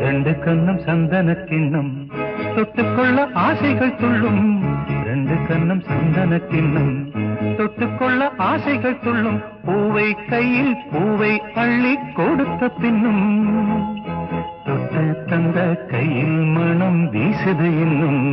ரெண்டு கண்ணம் சந்தன கிண்ணம் தொட்டுக்கொள்ள ஆசைகள் துள்ளும். ரெண்டு கண்ணம் சந்தன கிண்ணம் தொட்டுக்கொள்ள ஆசைகள் துள்ளும். பூவை கையில் பூவை அள்ளி கொடுத்த பின்னும் தொட்ட தந்த கையில் மனம் வீசுது இன்னும்.